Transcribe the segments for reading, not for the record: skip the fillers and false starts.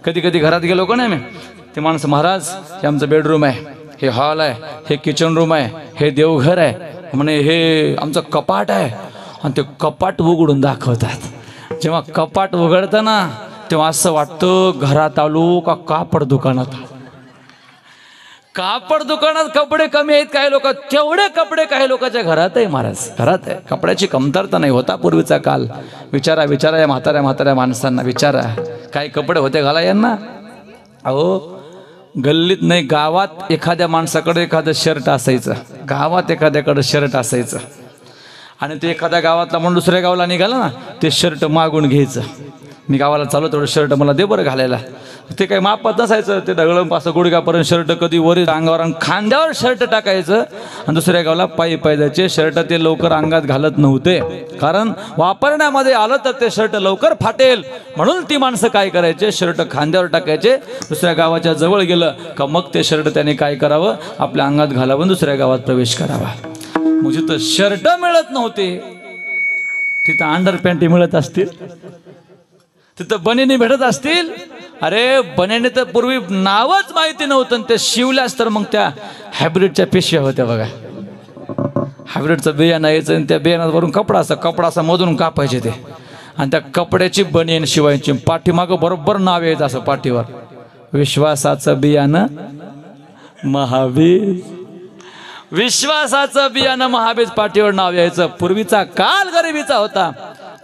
कधी कधी घरात गेलो का नाही मी, ते माणसं महाराज हे आमचं बेडरूम आहे, हे हॉल आहे, हे किचन रूम आहे, हे देवघर आहे, म्हणे हे आमचं कपाट आहे, आणि ते कपाट उघडून दाखवतात। जेव्हा कपाट उघडतं ना तेव्हा असं वाटतं घरात आलो का कापड दुकानात। कापड दुकानात कपडे कमी आहेत काही लोक, तेवढे कपडे काही लोकांच्या घरात आहे महाराज, घरात आहे। कपड्याची कमतरता नाही होता पूर्वीचा काल। विचारा विचारा या म्हाताऱ्या माणसांना विचारा, काही कपडे होते घाला यांना? अहो गल्लीत नाही गावात एखाद्या माणसाकडे एखादं शर्ट असायचं, गावात एखाद्याकडे शर्ट असायचं, आणि ते एखाद्या गावातला म्हणून दुसऱ्या गावाला निघाला ना ते शर्ट मागून घ्यायचं। मी गावाला चालू तेवढं शर्ट मला दे बरं घालायला। ते काही मापात नसायचं, ते ढगळंपासून गुडघ्यापर्यंत शर्ट, कधी वरी अंगावर आणि खांद्यावर शर्ट टाकायचं, आणि दुसऱ्या गावाला पायी पायी जायचे। शर्ट ते लवकर अंगात घालत नव्हते, कारण वापरण्यामध्ये आलं तर ते शर्ट लवकर फाटेल, म्हणून ती माणसं काय करायचे, शर्ट खांद्यावर टाकायचे। दुसऱ्या गावाच्या जवळ गेलं का मग ते शर्ट त्याने काय करावं, आपल्या अंगात घालावं, दुसऱ्या गावात प्रवेश करावा। मग जिथं शर्ट मिळत नव्हते तिथं अंडर पॅन्टी मिळत असतील, तिथं बनेनी भेटत असतील। अरे बनेने तर पूर्वी नावच माहिती नव्हतं, ते शिवल्यास तर मग त्या हायब्रिडच्या पिशव्या होत्या बघा, हायब्रिडचं बियाणं यायचं आणि त्या बियाणावरून कपडा असा मधून कापायचे ते, आणि त्या कपड्याची बनियन शिवायची, पाठीमागं बरोबर नाव यायचं असं पाठीवर, विश्वासाचं बियाणं महाबीज, विश्वासाचं बियाणं महाबीज पाठीवर नाव यायचं। पूर्वीचा काल गरिबीचा होता,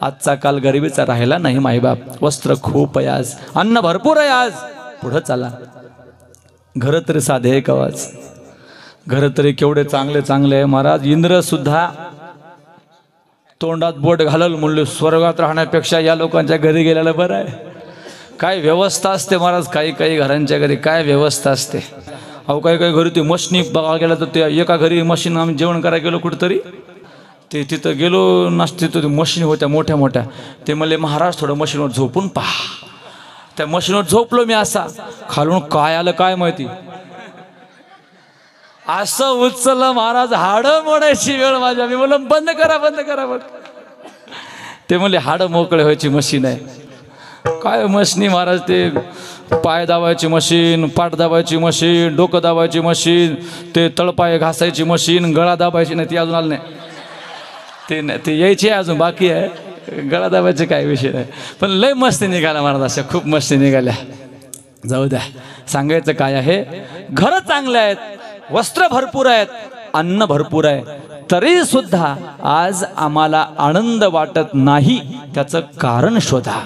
आजचा काल गरिबीचा राहिला नाही माईबाप। वस्त्र खूप आहे आज, अन्न भरपूर आहे आज, पुढं चला। घर तरी साधे आहे कवाच, घर तरी केवढे चांगले चांगले आहे महाराज। इंद्र सुद्धा तोंडात बोट घालल म्हणले स्वर्गात राहण्यापेक्षा या लोकांच्या घरी गेलेलं बरं आहे। काय व्यवस्था असते महाराज, काही काही घरांच्या घरी काय व्यवस्था असते। अहो काही काही घरी ते मशीनी बघा गेलं तर ते एका घरी मशीन, आम्ही जेवण करायला गेलो कुठेतरी, ते तिथं गेलो नसते तर मशीन होत्या मोठ्या मोठ्या, ते म्हणले महाराज थोडं मशीनवर झोपून पहा। त्या मशीनवर झोपलो मी, असा खालून काय आलं काय माहिती, असं उचललं महाराज हाडं मोडायची वेळ माझ्या। मी म्हणलं बंद करा बंद करा बंद। ते म्हणले हाडं मोकळे व्हायची मशीन आहे। काय मशीनी महाराज, ते पाय दाबायची मशीन, पाठ दाबायची मशीन, डोकं दाबायची मशीन, ते तळपाय घासायची मशीन, गळा दाबायची नाही, ती अजून आलं नाही, ते नाही, ते यायची अजून बाकी आहे। गळा दाबायचे काय विषय नाही, पण लय मस्ती निघाला महाराज, अशा खूप मस्ती निघाल्या। जाऊ द्या, सांगायचं काय आहे, घर चांगले आहेत, वस्त्र भरपूर आहेत, अन्न भरपूर आहे, तरी सुद्धा आज आम्हाला आनंद वाटत नाही, त्याचं कारण शोधा।